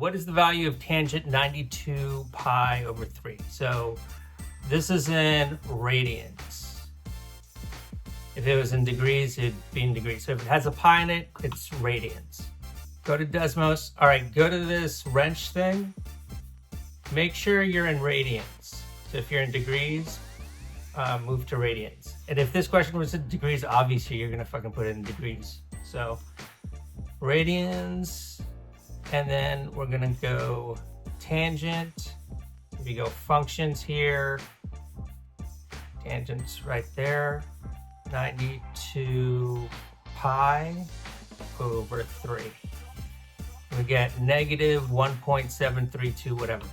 what is the value of tangent 92 pi over 3? So this is in radians. If it was in degrees, it'd be in degrees. So if it has a pi in it, it's radians. Go to Desmos. All right, go to this wrench thing. Make sure you're in radians. So if you're in degrees, move to radians. And if this question was in degrees, obviously you're gonna fucking put it in degrees. So radians, and then we're gonna go tangent. If you go functions here, tangents right there, 92 pi over 3. We get negative 1.732 whatever.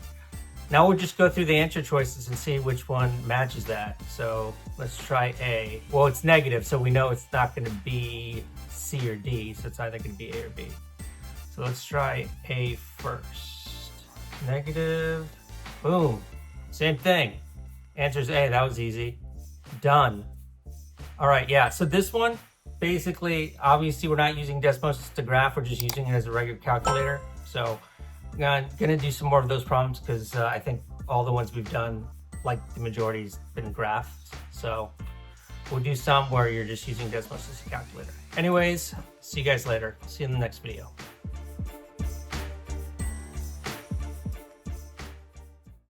Now we'll just go through the answer choices and see which one matches that. So let's try A. Well, it's negative, so we know it's not going to be C or D, so it's either going to be A or B. So let's try A first. Negative, boom, same thing. Answer's A, that was easy. Done. All right, yeah, so this one, basically, obviously we're not using Desmos to graph, we're just using it as a regular calculator. So I'm gonna do some more of those problems because I think all the ones we've done, like the majority's been graphs. So we'll do some where you're just using Desmos as a calculator. Anyways, see you guys later. See you in the next video.